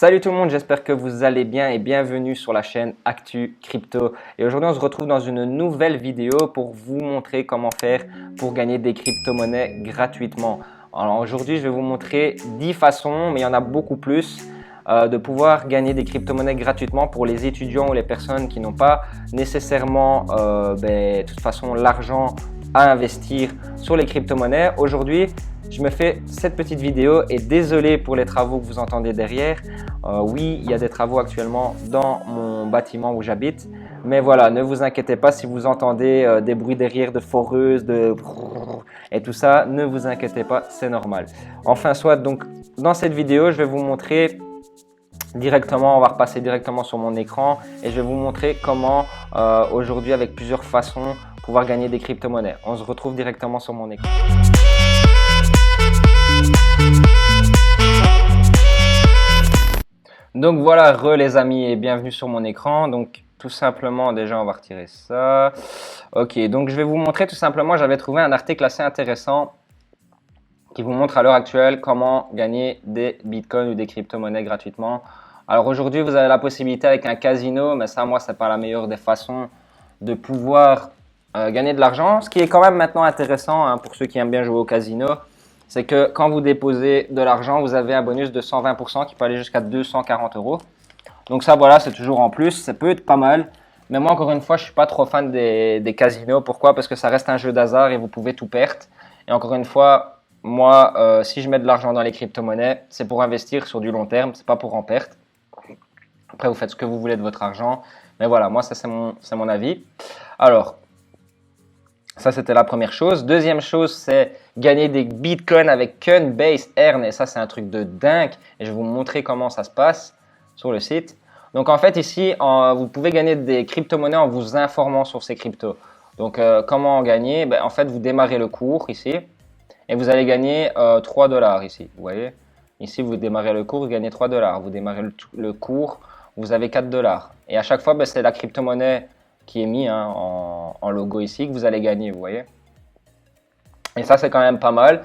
Salut tout le monde, j'espère que vous allez bien et bienvenue sur la chaîne Actu Crypto. Et aujourd'hui, on se retrouve dans une nouvelle vidéo pour vous montrer comment faire pour gagner des crypto-monnaies gratuitement. Alors aujourd'hui, je vais vous montrer 10 façons, mais il y en a beaucoup plus, de pouvoir gagner des crypto-monnaies gratuitement pour les étudiants ou les personnes qui n'ont pas nécessairement de toute façon l'argent à investir sur les crypto-monnaies. Aujourd'hui, je me fais cette petite vidéo et désolé pour les travaux que vous entendez derrière. Oui, il y a des travaux actuellement dans mon bâtiment où j'habite. Mais voilà, ne vous inquiétez pas si vous entendez des bruits derrière de foreuse, et tout ça, ne vous inquiétez pas, c'est normal. Enfin, soit donc dans cette vidéo, je vais vous montrer directement, on va repasser directement sur mon écran et je vais vous montrer comment aujourd'hui avec plusieurs façons pouvoir gagner des crypto-monnaies. On se retrouve directement sur mon écran. Donc voilà, les amis et bienvenue sur mon écran. Donc tout simplement, déjà on va retirer ça. Ok, donc je vais vous montrer tout simplement, j'avais trouvé un article assez intéressant qui vous montre à l'heure actuelle comment gagner des bitcoins ou des crypto-monnaies gratuitement. Alors aujourd'hui, vous avez la possibilité avec un casino, mais ça, moi, c'est pas la meilleure des façons de pouvoir gagner de l'argent. Ce qui est quand même maintenant intéressant hein, pour ceux qui aiment bien jouer au casino, c'est que quand vous déposez de l'argent, vous avez un bonus de 120% qui peut aller jusqu'à 240 €. Donc ça, voilà, c'est toujours en plus. Ça peut être pas mal. Mais moi, encore une fois, je suis pas trop fan des casinos. Pourquoi? Parce que ça reste un jeu d'hasard et vous pouvez tout perdre. Et encore une fois, moi, si je mets de l'argent dans les crypto-monnaies, c'est pour investir sur du long terme, c'est pas pour en perdre. Après, vous faites ce que vous voulez de votre argent. Mais voilà, moi, ça, c'est mon avis. Alors, ça, c'était la première chose. Deuxième chose, c'est gagner des bitcoins avec Coinbase Earn. Et ça, c'est un truc de dingue. Et je vais vous montrer comment ça se passe sur le site. Donc, en fait, ici, vous pouvez gagner des crypto-monnaies en vous informant sur ces cryptos. Donc, comment en gagner? En fait, vous démarrez le cours ici. Et vous allez gagner 3 $ ici. Vous voyez? Ici, vous démarrez le cours, vous gagnez 3 $. Vous démarrez le cours, vous avez 4 $. Et à chaque fois, c'est la crypto-monnaie qui est mise hein, en logo ici que vous allez gagner, vous voyez. Et ça, c'est quand même pas mal.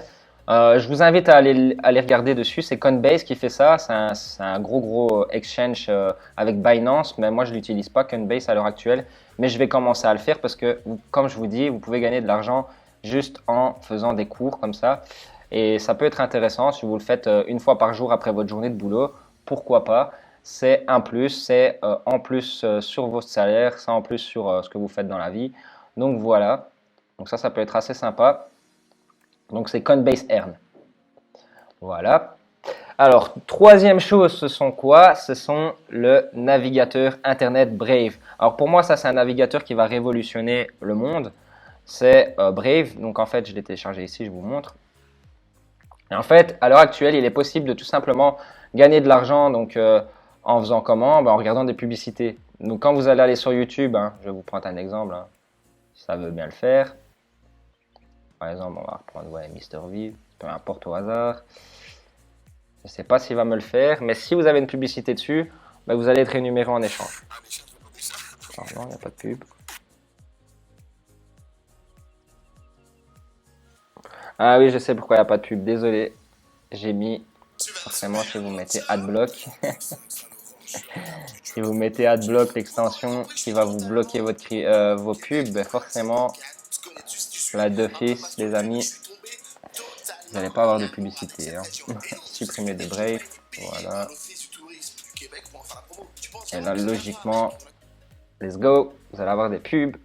Je vous invite à aller regarder dessus. C'est Coinbase qui fait ça. C'est un gros exchange avec Binance. Mais moi, je ne l'utilise pas, Coinbase, à l'heure actuelle. Mais je vais commencer à le faire parce que, comme je vous dis, vous pouvez gagner de l'argent juste en faisant des cours comme ça. Et ça peut être intéressant si vous le faites une fois par jour après votre journée de boulot. Pourquoi pas? C'est un plus, c'est en plus sur votre salaire, c'est en plus sur ce que vous faites dans la vie. Donc voilà, donc ça peut être assez sympa. Donc c'est Coinbase Earn. Voilà. Alors, troisième chose, ce sont quoi? Ce sont le navigateur Internet Brave. Alors pour moi, ça c'est un navigateur qui va révolutionner le monde. C'est Brave. Donc en fait, je l'ai téléchargé ici, je vous montre. Et en fait, à l'heure actuelle, il est possible de tout simplement gagner de l'argent donc en faisant comment? En regardant des publicités. Donc quand vous allez aller sur YouTube, hein, je vais vous prendre un exemple, hein, si ça veut bien le faire. Par exemple, on va reprendre Mister V, peu importe au hasard. Je ne sais pas s'il va me le faire, mais si vous avez une publicité dessus, vous allez être rémunéré en échange. Alors non, il n'y a pas de pub. Ah oui, je sais pourquoi il n'y a pas de pub, désolé. J'ai mis, forcément, si vous mettez AdBlock, si vous mettez AdBlock, l'extension qui va vous bloquer vos pubs, forcément, là d'office, les amis, vous n'allez pas avoir de publicité. Hein. Supprimer de Brave, voilà. Et là, logiquement, let's go, vous allez avoir des pubs.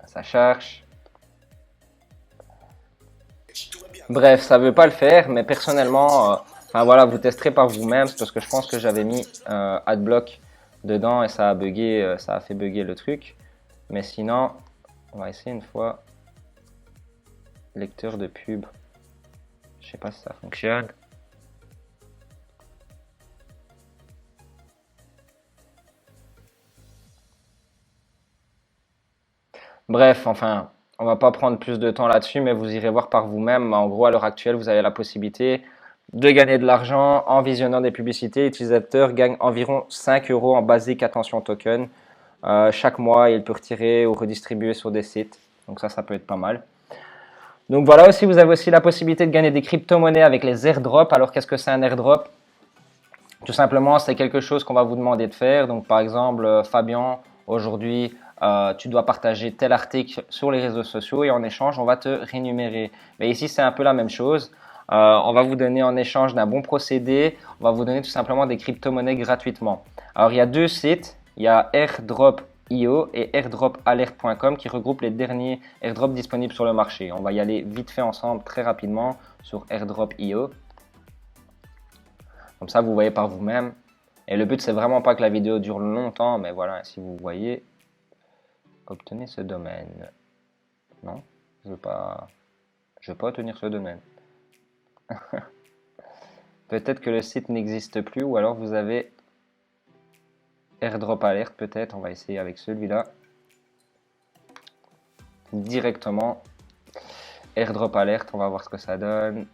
Ça charge. Bref, ça veut pas le faire, mais personnellement, voilà, vous testerez par vous-même, parce que je pense que j'avais mis AdBlock dedans et ça a bugué, ça a fait bugger le truc. Mais sinon, on va essayer une fois. Lecteur de pub. Je sais pas si ça fonctionne. Bref, enfin, on va pas prendre plus de temps là-dessus, mais vous irez voir par vous-même. En gros, à l'heure actuelle, vous avez la possibilité de gagner de l'argent en visionnant des publicités. L'utilisateur gagne environ 5 € en basic attention token. Chaque mois, il peut retirer ou redistribuer sur des sites. Donc ça peut être pas mal. Donc voilà, aussi vous avez aussi la possibilité de gagner des crypto-monnaies avec les airdrops. Alors qu'est-ce que c'est un airdrop? Tout simplement, c'est quelque chose qu'on va vous demander de faire. Donc par exemple, Fabien, aujourd'hui, tu dois partager tel article sur les réseaux sociaux et en échange, on va te rémunérer. Mais ici, c'est un peu la même chose. On va vous donner en échange d'un bon procédé, on va vous donner tout simplement des crypto-monnaies gratuitement. Alors il y a deux sites, il y a airdrop.io et airdropalert.com qui regroupent les derniers airdrops disponibles sur le marché. On va y aller vite fait ensemble très rapidement sur airdrop.io. Comme ça, vous voyez par vous-même. Et le but, c'est vraiment pas que la vidéo dure longtemps, mais voilà, si vous voyez, obtenez ce domaine. Non, je veux pas obtenir ce domaine. Peut-être que le site n'existe plus ou alors vous avez airdrop alert peut-être. On va essayer avec celui-là. Directement airdrop alert, on va voir ce que ça donne.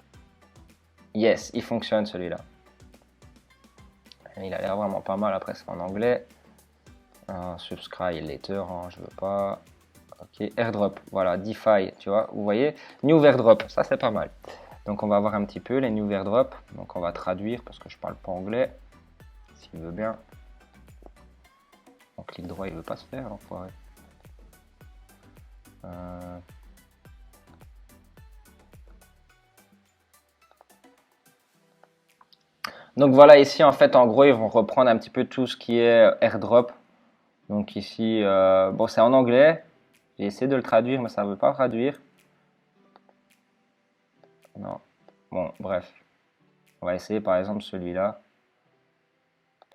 Yes, il fonctionne celui-là. Il a l'air vraiment pas mal, après c'est en anglais. Subscribe later, hein, je veux pas. Ok, airdrop, voilà, DeFi, tu vois, vous voyez, new airdrop, ça c'est pas mal. Donc on va voir un petit peu les new airdrop. Donc on va traduire parce que je parle pas anglais. S'il veut bien. On clique droit, il veut pas se faire, l'enfoiré. Donc voilà, ici en fait, en gros, ils vont reprendre un petit peu tout ce qui est airdrop. Donc ici, bon, c'est en anglais. J'ai essayé de le traduire, mais ça ne veut pas traduire. Non. Bon, bref. On va essayer par exemple celui-là.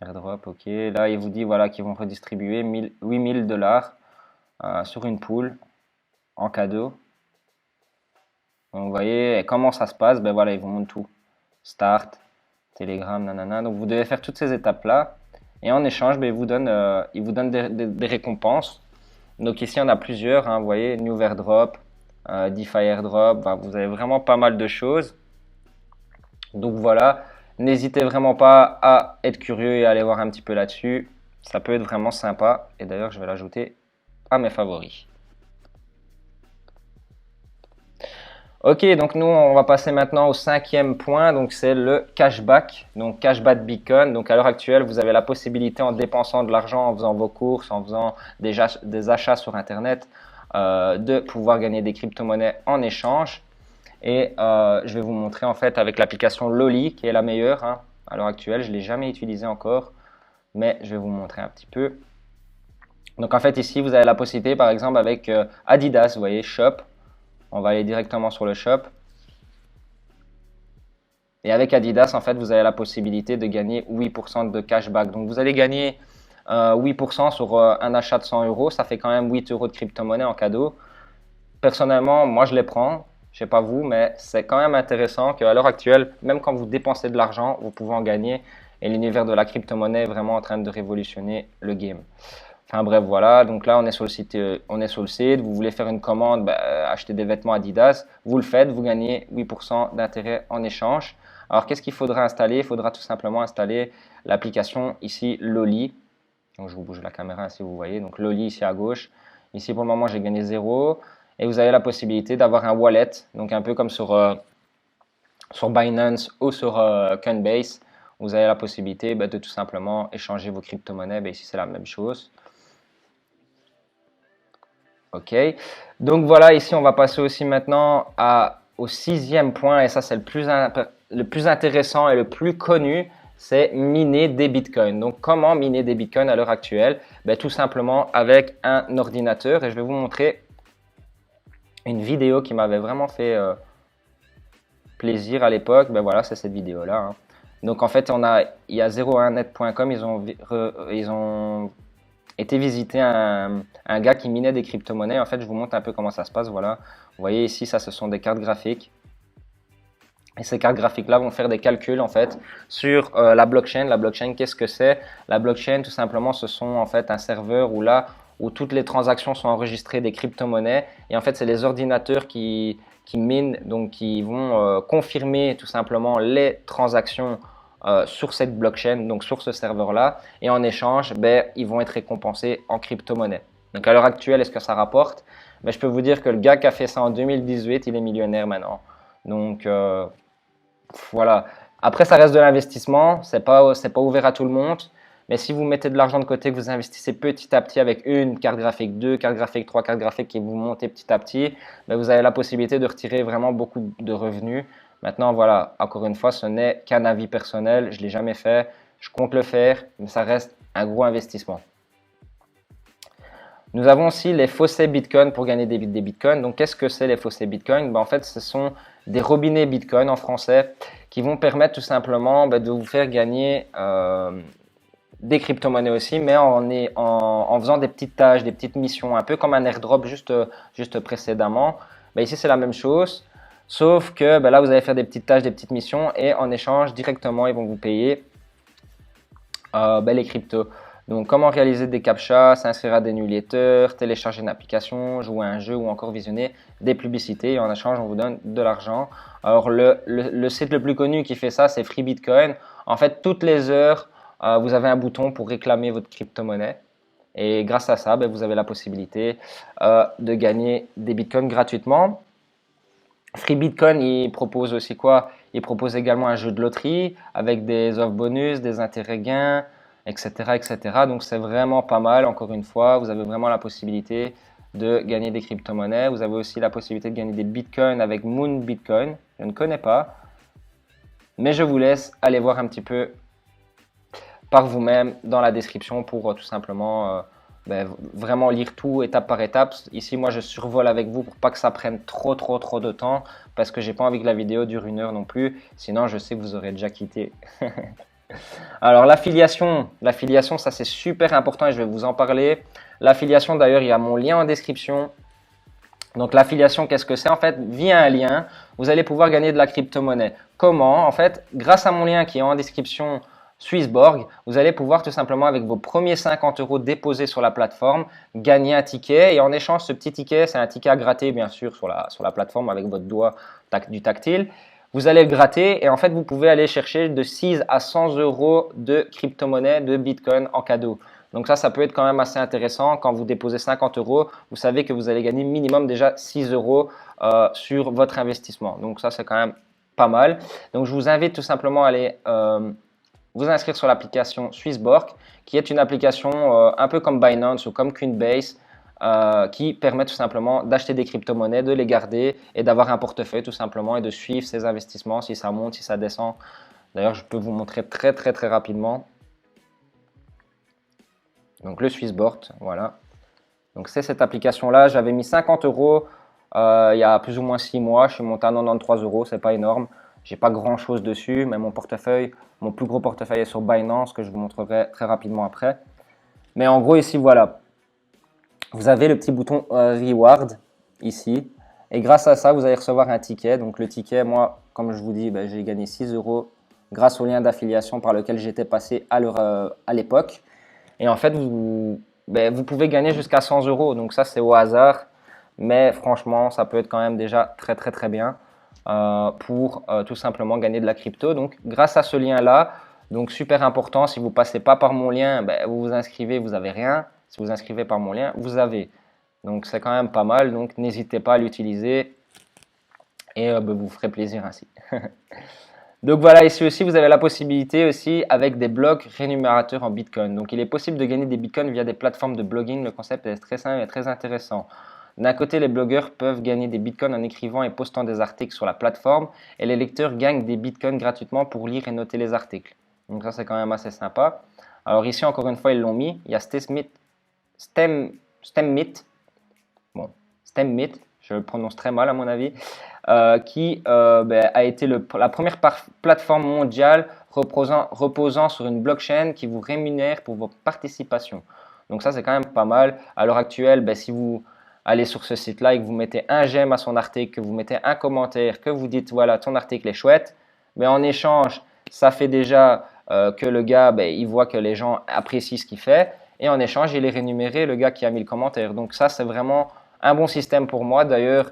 Airdrop, ok. Là, il vous dit voilà qu'ils vont redistribuer 8000 $ sur une pool en cadeau. Donc, vous voyez comment ça se passe. Ben voilà, ils vous montrent tout. Start, Telegram, nanana. Donc vous devez faire toutes ces étapes-là. Et en échange, ben, ils vous donnent des récompenses. Donc ici, on a plusieurs. Hein, vous voyez, New Airdrop, DeFi Airdrop. Ben, vous avez vraiment pas mal de choses. Donc voilà. N'hésitez vraiment pas à être curieux et à aller voir un petit peu là-dessus. Ça peut être vraiment sympa. Et d'ailleurs, je vais l'ajouter à mes favoris. Ok, donc nous, on va passer maintenant au 5e point. Donc c'est le cashback. Donc cashback Bitcoin. Donc à l'heure actuelle, vous avez la possibilité en dépensant de l'argent, en faisant vos courses, en faisant des achats sur Internet, de pouvoir gagner des crypto-monnaies en échange. Et je vais vous montrer en fait avec l'application Loli qui est la meilleure hein, à l'heure actuelle. Je ne l'ai jamais utilisée encore, mais je vais vous montrer un petit peu. Donc en fait ici vous avez la possibilité par exemple avec Adidas, vous voyez Shop. On va aller directement sur le Shop. Et avec Adidas en fait vous avez la possibilité de gagner 8% de cashback. Donc vous allez gagner 8% sur un achat de 100 €. Ça fait quand même 8 € de crypto-monnaie en cadeau. Personnellement moi je les prends. Je sais pas vous, mais c'est quand même intéressant qu'à l'heure actuelle, même quand vous dépensez de l'argent, vous pouvez en gagner. Et l'univers de la crypto-monnaie est vraiment en train de révolutionner le game. Enfin bref, voilà. Donc là, on est sur le site. Vous voulez faire une commande, acheter des vêtements Adidas. Vous le faites, vous gagnez 8% d'intérêt en échange. Alors, qu'est-ce qu'il faudra installer? Il faudra tout simplement installer l'application ici Loli. Donc, je vous bouge la caméra si vous voyez. Donc, Loli ici à gauche. Ici, pour le moment, j'ai gagné 0. Et vous avez la possibilité d'avoir un wallet, donc un peu comme sur Binance ou sur Coinbase. Vous avez la possibilité de tout simplement échanger vos crypto-monnaies. Ici, c'est la même chose. Ok. Donc voilà, ici, on va passer aussi maintenant au 6e point. Et ça, c'est le plus intéressant et le plus connu. C'est miner des bitcoins. Donc, comment miner des bitcoins à l'heure actuelle? Tout simplement avec un ordinateur. Et je vais vous montrer une vidéo qui m'avait vraiment fait plaisir à l'époque. Voilà, c'est cette vidéo-là. Hein. Donc en fait, il y a 01net.com, ils ont été visiter un gars qui minait des crypto-monnaies. En fait, je vous montre un peu comment ça se passe. Voilà, vous voyez ici, ça, ce sont des cartes graphiques. Et ces cartes graphiques-là vont faire des calculs en fait sur la blockchain. La blockchain, qu'est-ce que c'est? La blockchain, tout simplement, ce sont en fait un serveur où toutes les transactions sont enregistrées des crypto-monnaies. Et en fait, c'est les ordinateurs qui minent, donc qui vont confirmer tout simplement les transactions sur cette blockchain, donc sur ce serveur-là. Et en échange, ils vont être récompensés en crypto-monnaie. Donc à l'heure actuelle, est-ce que ça rapporte? Mais je peux vous dire que le gars qui a fait ça en 2018, il est millionnaire maintenant. Donc voilà. Après, ça reste de l'investissement, c'est pas ouvert à tout le monde. Mais si vous mettez de l'argent de côté, que vous investissez petit à petit avec une carte graphique, deux cartes graphiques, trois cartes graphiques et vous montez petit à petit, ben vous avez la possibilité de retirer vraiment beaucoup de revenus. Maintenant, voilà, encore une fois, ce n'est qu'un avis personnel. Je ne l'ai jamais fait. Je compte le faire, mais ça reste un gros investissement. Nous avons aussi les fossés Bitcoin pour gagner des Bitcoins. Donc, qu'est-ce que c'est les fossés Bitcoin? Ben, en fait, ce sont des robinets Bitcoin en français qui vont permettre tout simplement de vous faire gagner des crypto-monnaies aussi, mais en faisant des petites tâches, des petites missions, un peu comme un airdrop juste précédemment. Ben, ici, c'est la même chose, sauf que là, vous allez faire des petites tâches, des petites missions, et en échange, directement, ils vont vous payer les cryptos. Donc, comment réaliser des captchas, s'inscrire à des newsletters, télécharger une application, jouer à un jeu ou encore visionner des publicités. Et en échange, on vous donne de l'argent. Alors, le site le plus connu qui fait ça, c'est Free Bitcoin. En fait, toutes les heures, vous avez un bouton pour réclamer votre crypto-monnaie. Et grâce à ça, vous avez la possibilité de gagner des bitcoins gratuitement. Free Bitcoin, il propose aussi quoi? Il propose également un jeu de loterie avec des offres bonus, des intérêts gains, etc., etc. Donc c'est vraiment pas mal. Encore une fois, vous avez vraiment la possibilité de gagner des crypto-monnaies. Vous avez aussi la possibilité de gagner des bitcoins avec Moon Bitcoin. Je ne connais pas, mais je vous laisse aller voir un petit peu par vous-même dans la description pour tout simplement vraiment lire tout étape par étape. Ici, moi, je survole avec vous pour pas que ça prenne trop de temps parce que j'ai pas envie que la vidéo dure 1 heure non plus. Sinon, je sais que vous aurez déjà quitté. Alors, l'affiliation, ça c'est super important et je vais vous en parler. L'affiliation, d'ailleurs, il y a mon lien en description. Donc, l'affiliation, qu'est-ce que c'est? En fait, via un lien, vous allez pouvoir gagner de la crypto-monnaie. Comment? En fait, grâce à mon lien qui est en description, Swissborg, vous allez pouvoir tout simplement avec vos premiers 50 € déposés sur la plateforme gagner un ticket et en échange ce petit ticket, c'est un ticket à gratter bien sûr sur la plateforme avec votre doigt du tactile. Vous allez le gratter et en fait vous pouvez aller chercher de 6 à 100 € de crypto-monnaie, de Bitcoin en cadeau. Donc ça peut être quand même assez intéressant. Quand vous déposez 50 €, vous savez que vous allez gagner minimum déjà 6 € sur votre investissement. Donc ça c'est quand même pas mal. Donc je vous invite tout simplement à aller vous inscrire sur l'application Swissborg, qui est une application un peu comme Binance ou comme Coinbase, qui permet tout simplement d'acheter des crypto-monnaies, de les garder et d'avoir un portefeuille tout simplement et de suivre ses investissements, si ça monte, si ça descend. D'ailleurs, je peux vous montrer très rapidement. Donc le Swissborg, voilà. Donc c'est cette application-là. J'avais mis 50 € il y a plus ou moins 6 mois. Je suis monté à 93 €, c'est pas énorme. J'ai pas grand chose dessus, mais mon portefeuille, mon plus gros portefeuille est sur Binance que je vous montrerai très rapidement après. Mais en gros ici voilà, vous avez le petit bouton Reward ici et grâce à ça vous allez recevoir un ticket. Donc le ticket, moi comme je vous dis, j'ai gagné 6 € grâce au lien d'affiliation par lequel j'étais passé à l'époque. Et en fait vous pouvez gagner jusqu'à 100 €. Donc ça c'est au hasard, mais franchement ça peut être quand même déjà très bien. Pour tout simplement gagner de la crypto. Donc grâce à ce lien là, donc super important, si vous passez pas par mon lien, vous vous inscrivez, vous avez rien. Si vous inscrivez par mon lien, vous avez. Donc c'est quand même pas mal, donc n'hésitez pas à l'utiliser et vous ferez plaisir ainsi. Donc voilà, ici aussi vous avez la possibilité aussi avec des blogs rémunérateurs en Bitcoin. Donc il est possible de gagner des Bitcoins via des plateformes de blogging. Le concept est très simple et très intéressant. D'un côté, les blogueurs peuvent gagner des bitcoins en écrivant et postant des articles sur la plateforme et les lecteurs gagnent des bitcoins gratuitement pour lire et noter les articles. Donc ça, c'est quand même assez sympa. Alors ici, encore une fois, ils l'ont mis. Il y a StemMit, je le prononce très mal à mon avis, qui a été la première plateforme mondiale reposant sur une blockchain qui vous rémunère pour vos participations. Donc ça, c'est quand même pas mal. À l'heure actuelle, si vous allez sur ce site-là et que vous mettez un j'aime à son article, que vous mettez un commentaire, que vous dites voilà, ton article est chouette, mais en échange, ça fait déjà que le gars, il voit que les gens apprécient ce qu'il fait et en échange, il est rémunéré, le gars qui a mis le commentaire. Donc ça, c'est vraiment un bon système pour moi. D'ailleurs,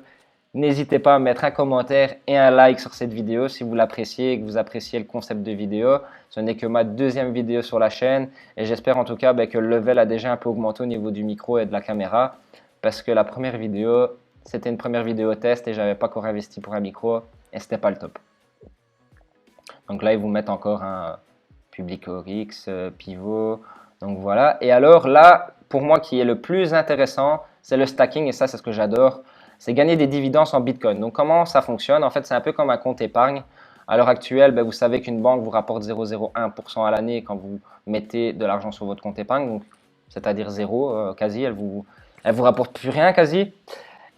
N'hésitez pas à mettre un commentaire et un like sur cette vidéo si vous l'appréciez et que vous appréciez le concept de vidéo. Ce n'est que ma deuxième vidéo sur la chaîne et j'espère en tout cas que le level a déjà un peu augmenté au niveau du micro et de la caméra parce que la première vidéo, c'était une première vidéo test et j'avais pas encore investi pour un micro et c'était pas le top. Donc là, ils vous mettent encore un Public Oryx, pivot. Donc voilà. Et alors là, pour moi, qui est le plus intéressant, c'est le stacking et ça, c'est ce que j'adore. C'est gagner des dividendes en Bitcoin. Donc comment ça fonctionne? En fait, c'est un peu comme un compte épargne. À l'heure actuelle, vous savez qu'une banque vous rapporte 0,01% à l'année quand vous mettez de l'argent sur votre compte épargne, c'est-à-dire zéro, quasi. Elle vous rapporte plus rien quasi.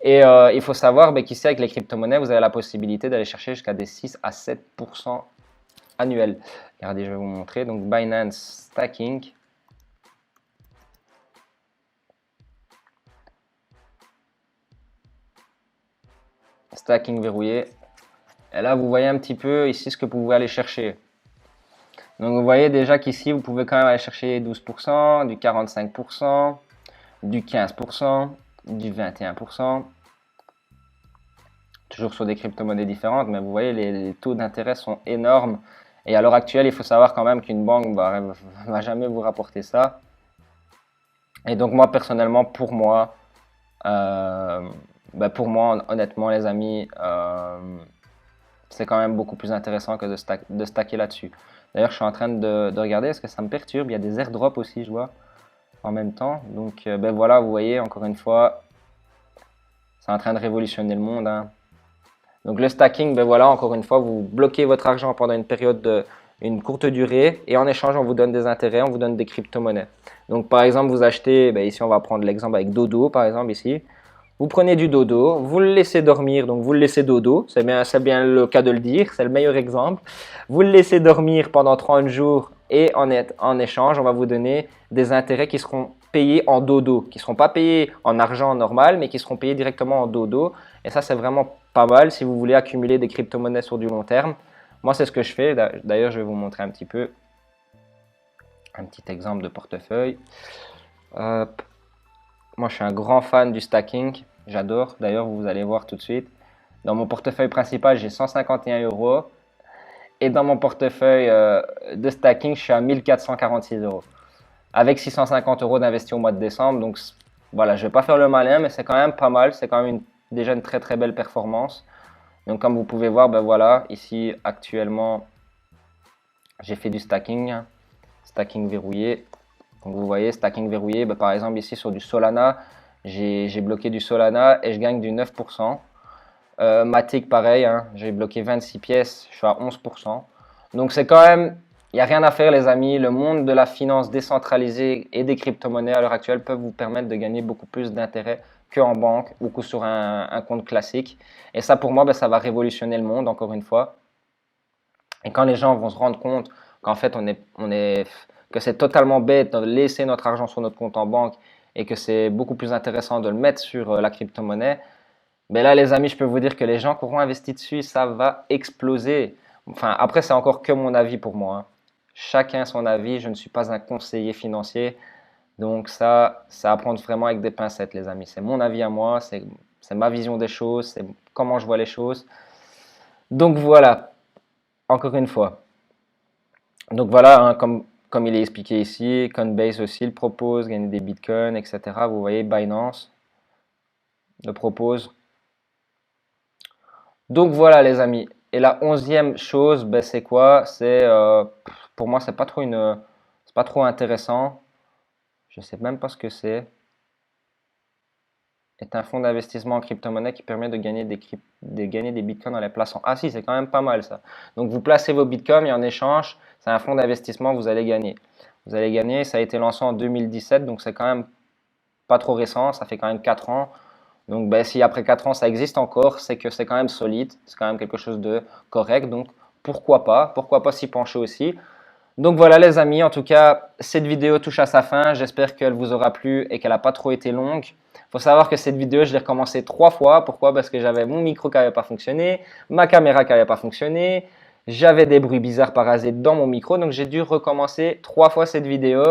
Et il faut savoir qu'ici, avec les crypto-monnaies, vous avez la possibilité d'aller chercher jusqu'à des 6 à 7% annuels. Regardez, je vais vous montrer. Donc Binance Stacking. Stacking verrouillé. Et là, vous voyez un petit peu ici ce que vous pouvez aller chercher. Donc, vous voyez déjà qu'ici, vous pouvez quand même aller chercher 12%, du 45%, du 15%, du 21%. Toujours sur des crypto-monnaies différentes, mais vous voyez, les taux d'intérêt sont énormes. Et à l'heure actuelle, il faut savoir quand même qu'une banque ne va jamais vous rapporter ça. Et donc, moi, personnellement, pour moi, honnêtement, les amis, c'est quand même beaucoup plus intéressant que de stacker là-dessus. D'ailleurs, je suis en train de regarder, est-ce que ça me perturbe? Il y a des airdrops aussi, je vois, en même temps. Donc, voilà, vous voyez, encore une fois, c'est en train de révolutionner le monde, hein. Donc, le stacking, voilà, encore une fois, vous bloquez votre argent pendant une période une courte durée et en échange, on vous donne des intérêts, on vous donne des crypto-monnaies. Donc, par exemple, vous achetez, ici, on va prendre l'exemple avec Dodo, par exemple, ici. Vous prenez du dodo, vous le laissez dormir, donc vous le laissez dodo, c'est bien le cas de le dire, c'est le meilleur exemple. Vous le laissez dormir pendant 30 jours et en échange, on va vous donner des intérêts qui seront payés en dodo, qui ne seront pas payés en argent normal, mais qui seront payés directement en dodo. Et ça, c'est vraiment pas mal si vous voulez accumuler des crypto-monnaies sur du long terme. Moi, c'est ce que je fais. D'ailleurs, je vais vous montrer un petit peu un petit exemple de portefeuille. Hop. Moi, je suis un grand fan du stacking. J'adore. D'ailleurs, vous allez voir tout de suite. Dans mon portefeuille principal, j'ai 151 €. Et dans mon portefeuille de stacking, je suis à 1446 €. Avec 650 € d'investi au mois de décembre. Donc, voilà, je ne vais pas faire le malin, mais c'est quand même pas mal. C'est quand même déjà une très, très belle performance. Donc, comme vous pouvez voir, voilà, ici, actuellement, j'ai fait du stacking. Stacking verrouillé. Donc vous voyez, stacking verrouillé, par exemple ici sur du Solana, j'ai bloqué du Solana et je gagne du 9%. Matic pareil, hein, j'ai bloqué 26 pièces, je suis à 11%. Donc c'est quand même, il n'y a rien à faire les amis, le monde de la finance décentralisée et des crypto-monnaies à l'heure actuelle peuvent vous permettre de gagner beaucoup plus d'intérêt qu'en banque ou que sur un compte classique. Et ça pour moi, ça va révolutionner le monde encore une fois. Et quand les gens vont se rendre compte qu'en fait que c'est totalement bête de laisser notre argent sur notre compte en banque et que c'est beaucoup plus intéressant de le mettre sur la crypto-monnaie, là les amis, je peux vous dire que les gens qui auront investi dessus, ça va exploser. Enfin, après, c'est encore que mon avis pour moi, hein. Chacun son avis, je ne suis pas un conseiller financier. Donc ça à prendre vraiment avec des pincettes les amis. C'est mon avis à moi, c'est ma vision des choses, c'est comment je vois les choses. Donc voilà, encore une fois. Donc voilà, hein, comme il est expliqué ici, Coinbase aussi le propose, gagner des bitcoins, etc. Vous voyez, Binance le propose. Donc voilà les amis. Et la 11e chose, c'est quoi? C'est pour moi, c'est pas trop intéressant. Je sais même pas ce que c'est. Est un fonds d'investissement en crypto-monnaie qui permet de gagner des bitcoins en les plaçant. Ah si, c'est quand même pas mal ça. Donc vous placez vos bitcoins et en échange, c'est un fonds d'investissement, vous allez gagner. Vous allez gagner, ça a été lancé en 2017, donc c'est quand même pas trop récent, ça fait quand même 4 ans. Donc si après 4 ans ça existe encore, c'est que c'est quand même solide, c'est quand même quelque chose de correct, donc pourquoi pas s'y pencher aussi. Donc voilà les amis, en tout cas, cette vidéo touche à sa fin. J'espère qu'elle vous aura plu et qu'elle n'a pas trop été longue. Il faut savoir que cette vidéo, je l'ai recommencée 3 fois. Pourquoi? Parce que j'avais mon micro qui n'avait pas fonctionné, ma caméra qui n'avait pas fonctionné, j'avais des bruits bizarres parasites dans mon micro. Donc j'ai dû recommencer 3 fois cette vidéo.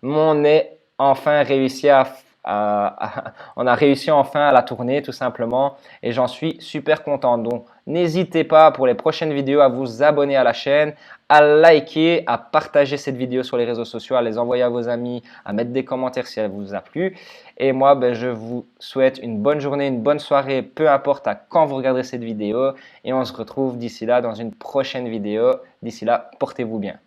Mais on est enfin réussi à on a réussi enfin à la tourner tout simplement et j'en suis super content. Donc n'hésitez pas pour les prochaines vidéos à vous abonner à la chaîne, à liker, à partager cette vidéo sur les réseaux sociaux, à les envoyer à vos amis, à mettre des commentaires si elle vous a plu. Et moi, je vous souhaite une bonne journée, une bonne soirée, peu importe à quand vous regarderez cette vidéo. Et on se retrouve d'ici là dans une prochaine vidéo. D'ici là, portez-vous bien.